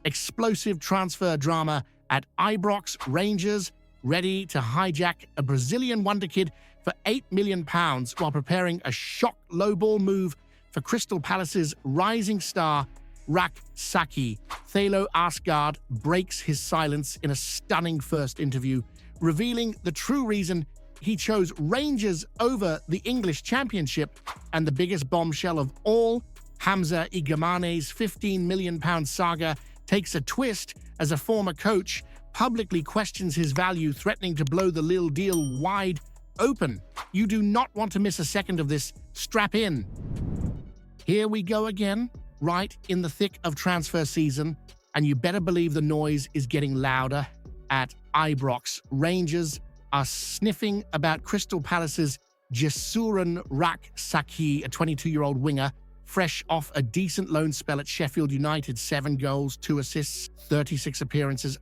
explosive transfer drama at Ibrox. Rangers ready to hijack a Brazilian wonder kid for £8 million while preparing a shock low-ball move for Crystal Palace's rising star Rak-Sakyi. Talo Asgard breaks his silence in a stunning first interview, revealing the true reason he chose Rangers over the English Championship. And the biggest bombshell of all, Hamza Igamane's £15 million saga takes a twist as a former coach publicly questions his value, threatening to blow the Lille deal wide open. You do not want to miss a second of this. Strap in. Here we go again, right in the thick of transfer season, and you better believe the noise is getting louder at Ibrox. Rangers are sniffing about Crystal Palace's Jesuran Rak-Sakyi, a 22-year-old winger, fresh off a decent loan spell at Sheffield United. 7 goals, 2 assists, 36 appearances.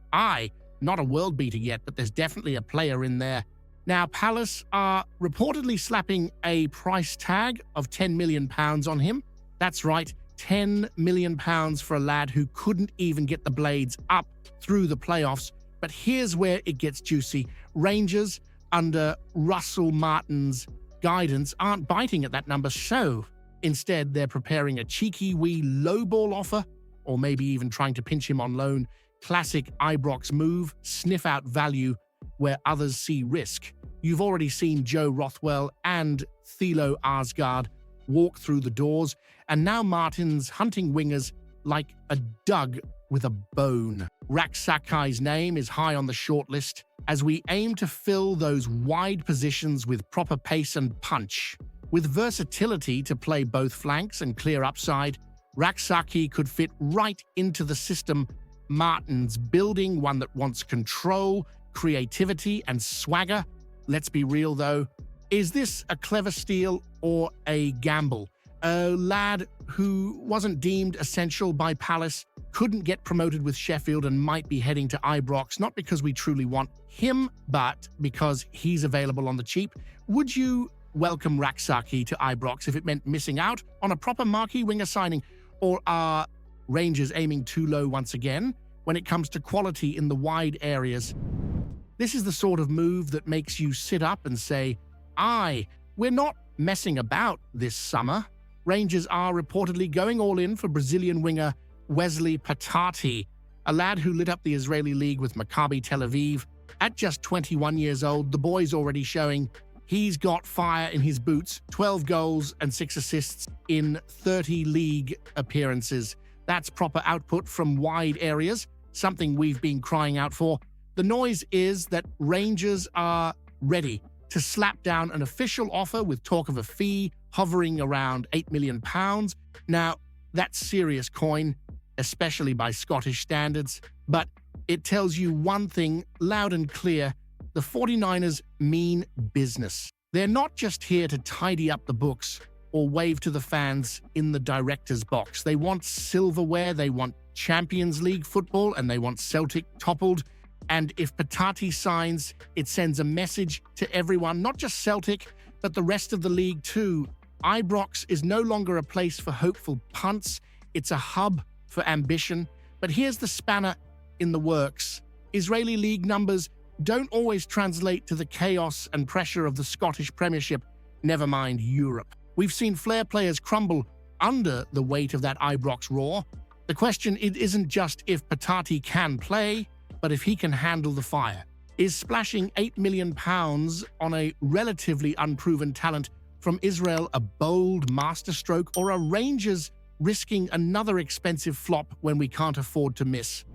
Not a world beater yet, but there's definitely a player in there. Now, Palace are reportedly slapping a price tag of £10 million on him. That's right, £10 million for a lad who couldn't even get the Blades up through the playoffs. But here's where it gets juicy. Rangers, under Russell Martin's guidance, aren't biting at that number, so instead they're preparing a cheeky wee low-ball offer, or maybe even trying to pinch him on loan. Classic Ibrox move, sniff out value where others see risk. You've already seen Joe Rothwell and Talo Asgard walk through the doors, and now Martin's hunting wingers like a dog with a bone. Rak Sakai's name is high on the shortlist as we aim to fill those wide positions with proper pace and punch. With versatility to play both flanks and clear upside, Rak-Sakyi could fit right into the system Martin's building, one that wants control, creativity, and swagger. Let's be real though, is this a clever steal or a gamble? A lad who wasn't deemed essential by Palace, couldn't get promoted with Sheffield, and might be heading to Ibrox, not because we truly want him, but because he's available on the cheap. Would you welcome Rak-Sakyi to Ibrox if it meant missing out on a proper marquee winger signing? Or are Rangers aiming too low once again when it comes to quality in the wide areas? This is the sort of move that makes you sit up and say, we're not messing about this summer. Rangers are reportedly going all in for Brazilian winger Weslley Patati, a lad who lit up the Israeli league with Maccabi Tel Aviv. At just 21 years old, the boy's already showing he's got fire in his boots. 12 goals and 6 assists in 30 league appearances. That's proper output from wide areas, something we've been crying out for. The noise is that Rangers are ready to slap down an official offer with talk of a fee hovering around £8 million. Now, that's serious coin, especially by Scottish standards, but it tells you one thing loud and clear: the 49ers mean business. They're not just here to tidy up the books or wave to the fans in the director's box. They want silverware, they want Champions League football, and they want Celtic toppled. And if Patati signs, it sends a message to everyone, not just Celtic, but the rest of the league too. Ibrox is no longer a place for hopeful punts, it's a hub for ambition. But here's the spanner in the works. Israeli league numbers don't always translate to the chaos and pressure of the Scottish Premiership, never mind Europe. We've seen flair players crumble under the weight of that Ibrox roar. The question isn't just if Patati can play, but if he can handle the fire. Is splashing £8 million on a relatively unproven talent from Israel a bold masterstroke, or are Rangers risking another expensive flop when we can't afford to miss?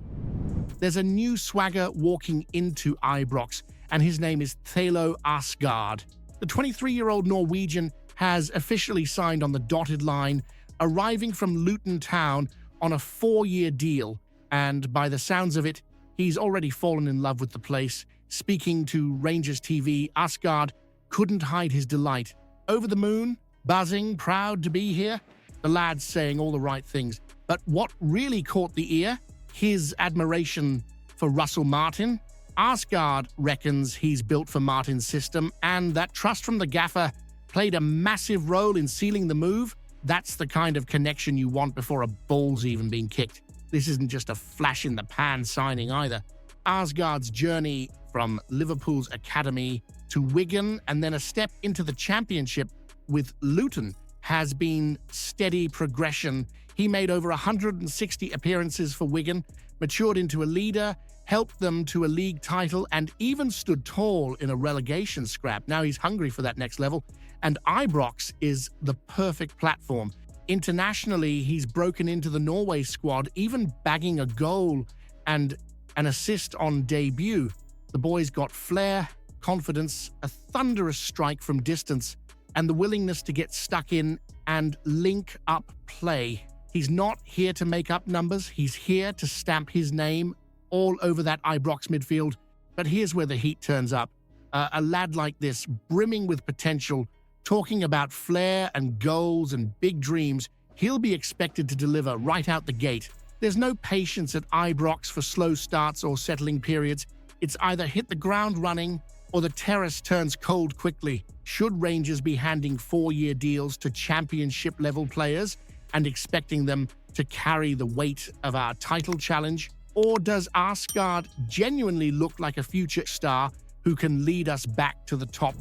There's a new swagger walking into Ibrox, and his name is Talo Asgard. The 23-year-old Norwegian has officially signed on the dotted line, arriving from Luton Town on a 4-year deal, and by the sounds of it, he's already fallen in love with the place. Speaking to Rangers TV, Asgard couldn't hide his delight. Over the moon, buzzing, proud to be here. The lad's saying all the right things. But what really caught the ear? His admiration for Russell Martin. Asgard reckons he's built for Martin's system, and that trust from the gaffer played a massive role in sealing the move. That's the kind of connection you want before a ball's even been kicked. This isn't just a flash-in-the-pan signing either. Asgard's journey from Liverpool's academy to Wigan and then a step into the Championship with Luton has been steady progression. He made over 160 appearances for Wigan, matured into a leader, helped them to a league title, and even stood tall in a relegation scrap. Now he's hungry for that next level, and Ibrox is the perfect platform. Internationally, he's broken into the Norway squad, even bagging a goal and an assist on debut. The boy's got flair, confidence, a thunderous strike from distance, and the willingness to get stuck in and link up play. He's not here to make up numbers. He's here to stamp his name all over that Ibrox midfield. But here's where the heat turns up. A lad like this, brimming with potential, talking about flair and goals and big dreams, he'll be expected to deliver right out the gate. There's no patience at Ibrox for slow starts or settling periods. It's either hit the ground running or the terrace turns cold quickly. Should Rangers be handing 4-year deals to championship-level players and expecting them to carry the weight of our title challenge? Or does Asgard genuinely look like a future star who can lead us back to the top?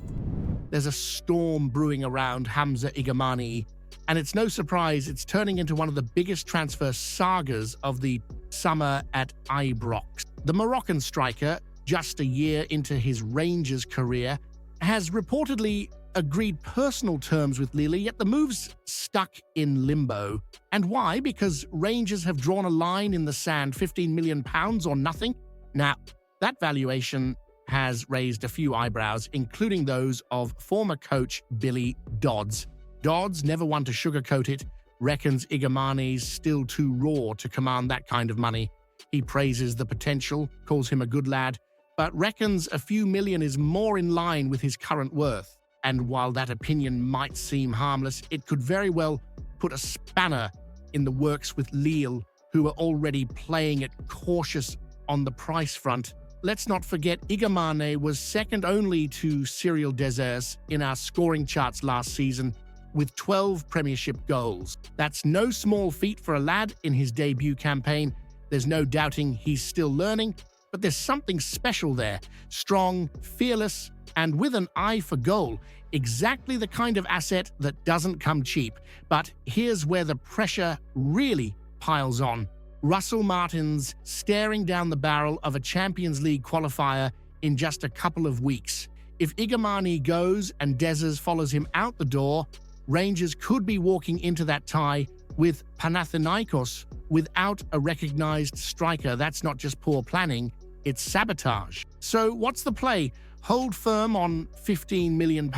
There's a storm brewing around Hamza Igamane, and it's no surprise it's turning into one of the biggest transfer sagas of the summer at Ibrox. The Moroccan striker, just a year into his Rangers career, has reportedly agreed personal terms with Lille, yet the move's stuck in limbo. And why? Because Rangers have drawn a line in the sand, £15 million or nothing. Now, that valuation has raised a few eyebrows, including those of former coach Billy Dodds. Dodds, never one to sugarcoat it, reckons Igamane's still too raw to command that kind of money. He praises the potential, calls him a good lad, but reckons a few million is more in line with his current worth. And while that opinion might seem harmless, it could very well put a spanner in the works with Lille, who are already playing it cautious on the price front. Let's not forget Igamane was second only to Cyril Dessers in our scoring charts last season with 12 Premiership goals. That's no small feat for a lad in his debut campaign. There's no doubting he's still learning, but there's something special there. Strong, fearless, and with an eye for goal. Exactly the kind of asset that doesn't come cheap. But here's where the pressure really piles on. Russell Martin's staring down the barrel of a Champions League qualifier in just a couple of weeks. If Igamane goes and Dessers follows him out the door, Rangers could be walking into that tie with Panathinaikos without a recognized striker. That's not just poor planning, it's sabotage. So what's the play? Hold firm on £15 million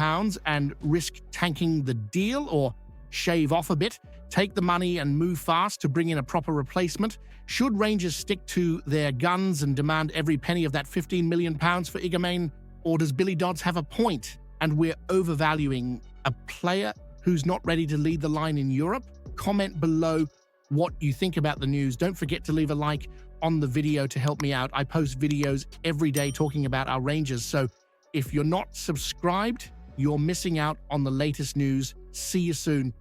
and risk tanking the deal, or shave off a bit, take the money and move fast to bring in a proper replacement? Should Rangers stick to their guns and demand every penny of that £15 million for Igamane? Or does Billy Dodds have a point and we're overvaluing a player who's not ready to lead the line in Europe? Comment below what you think about the news. Don't forget to leave a like on the video to help me out. I post videos every day talking about our Rangers, so if you're not subscribed, you're missing out on the latest news. See you soon.